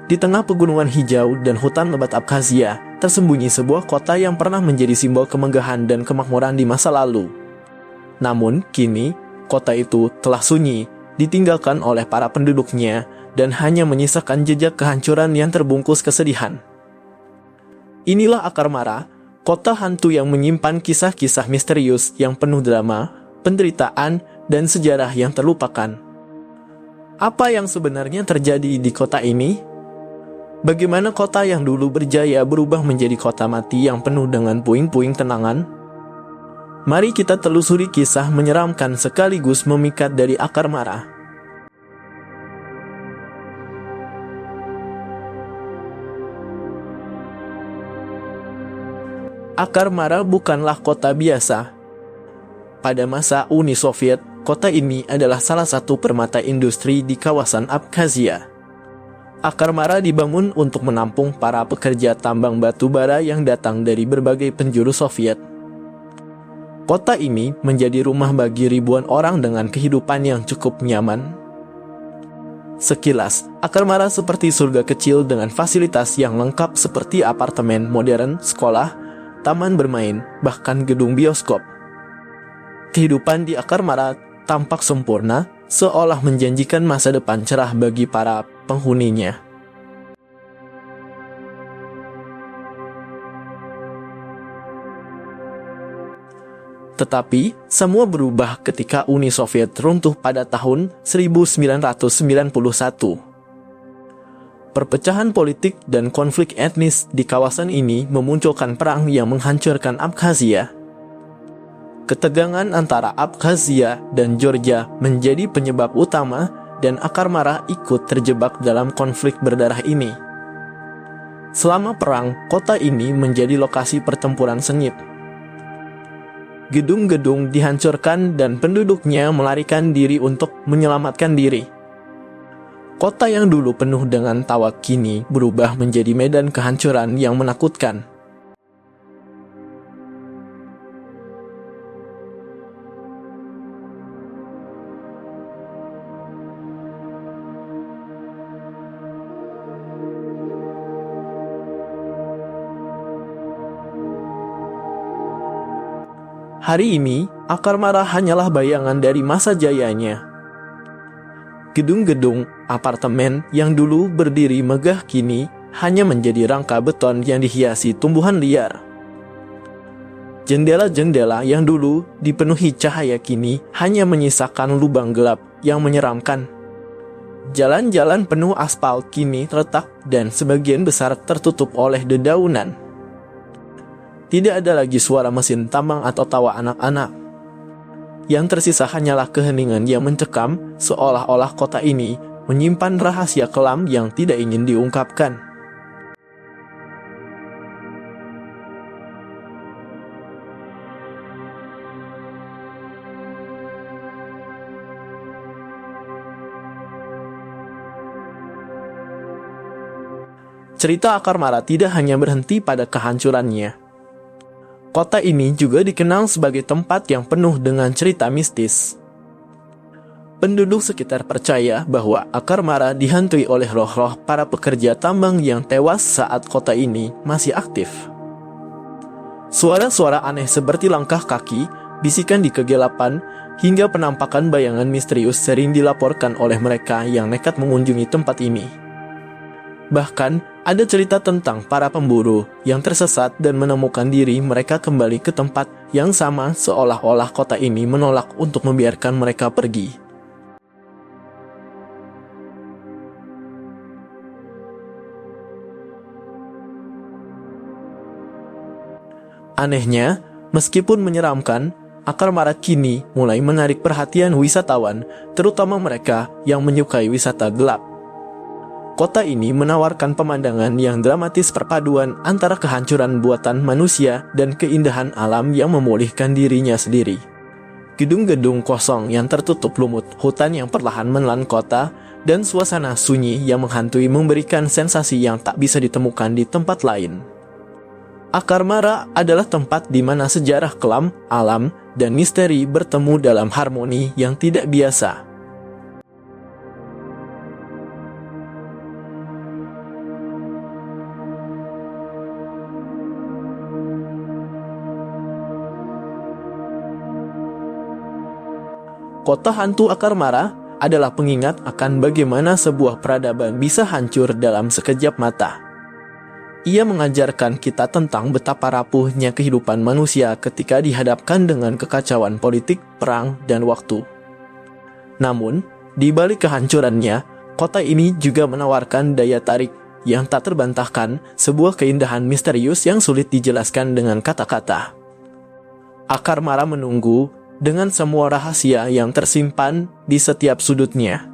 Di tengah pegunungan hijau dan hutan lebat Abkhazia, tersembunyi sebuah kota yang pernah menjadi simbol kemegahan dan kemakmuran di masa lalu. Namun, kini, kota itu telah sunyi, ditinggalkan oleh para penduduknya, dan hanya menyisakan jejak kehancuran yang terbungkus kesedihan. Inilah Akar Mara, kota hantu yang menyimpan kisah-kisah misterius yang penuh drama, penderitaan, dan sejarah yang terlupakan. Apa yang sebenarnya terjadi di kota ini? Bagaimana kota yang dulu berjaya berubah menjadi kota mati yang penuh dengan puing-puing kenangan? Mari kita telusuri kisah menyeramkan sekaligus memikat dari Akar Mara. Akar Mara bukanlah kota biasa. Pada masa Uni Soviet, kota ini adalah salah satu permata industri di kawasan Abkhazia. Akar Mara dibangun untuk menampung para pekerja tambang batu bara yang datang dari berbagai penjuru Soviet. Kota ini menjadi rumah bagi ribuan orang dengan kehidupan yang cukup nyaman. Sekilas, Akar Mara seperti surga kecil dengan fasilitas yang lengkap seperti apartemen modern, sekolah, taman bermain, bahkan gedung bioskop. Kehidupan di Akar Mara tampak sempurna, seolah menjanjikan masa depan cerah bagi para penghuninya. Tetapi, semua berubah ketika Uni Soviet runtuh pada tahun 1991. Perpecahan politik dan konflik etnis di kawasan ini memunculkan perang yang menghancurkan Abkhazia. Ketegangan antara Abkhazia dan Georgia menjadi penyebab utama, dan Akar Mara ikut terjebak dalam konflik berdarah ini. Selama perang, kota ini menjadi lokasi pertempuran sengit. Gedung-gedung dihancurkan dan penduduknya melarikan diri untuk menyelamatkan diri. Kota yang dulu penuh dengan tawa kini berubah menjadi medan kehancuran yang menakutkan. Hari ini, Akar Mara hanyalah bayangan dari masa jayanya. Gedung-gedung, apartemen yang dulu berdiri megah kini hanya menjadi rangka beton yang dihiasi tumbuhan liar. Jendela-jendela yang dulu dipenuhi cahaya kini hanya menyisakan lubang gelap yang menyeramkan. Jalan-jalan penuh aspal kini retak dan sebagian besar tertutup oleh dedaunan. Tidak ada lagi suara mesin tambang atau tawa anak-anak. Yang tersisa hanyalah keheningan yang mencekam, seolah-olah kota ini menyimpan rahasia kelam yang tidak ingin diungkapkan. Cerita Akar Mara tidak hanya berhenti pada kehancurannya. Kota ini juga dikenal sebagai tempat yang penuh dengan cerita mistis. Penduduk sekitar percaya bahwa Akar Mara dihantui oleh roh-roh para pekerja tambang yang tewas saat kota ini masih aktif. Suara-suara aneh seperti langkah kaki, bisikan di kegelapan, hingga penampakan bayangan misterius sering dilaporkan oleh mereka yang nekat mengunjungi tempat ini. Bahkan, ada cerita tentang para pemburu yang tersesat dan menemukan diri mereka kembali ke tempat yang sama, seolah-olah kota ini menolak untuk membiarkan mereka pergi. Anehnya, meskipun menyeramkan, Akar Mara kini mulai menarik perhatian wisatawan, terutama mereka yang menyukai wisata gelap. Kota ini menawarkan pemandangan yang dramatis, perpaduan antara kehancuran buatan manusia dan keindahan alam yang memulihkan dirinya sendiri. Gedung-gedung kosong yang tertutup lumut, hutan yang perlahan menelan kota, dan suasana sunyi yang menghantui memberikan sensasi yang tak bisa ditemukan di tempat lain. Akar Mara adalah tempat di mana sejarah kelam, alam, dan misteri bertemu dalam harmoni yang tidak biasa. Kota Hantu Akar Mara adalah pengingat akan bagaimana sebuah peradaban bisa hancur dalam sekejap mata. Ia mengajarkan kita tentang betapa rapuhnya kehidupan manusia ketika dihadapkan dengan kekacauan politik, perang, dan waktu. Namun, di balik kehancurannya, kota ini juga menawarkan daya tarik yang tak terbantahkan, sebuah keindahan misterius yang sulit dijelaskan dengan kata-kata. Akar Mara menunggu dengan semua rahasia yang tersimpan di setiap sudutnya.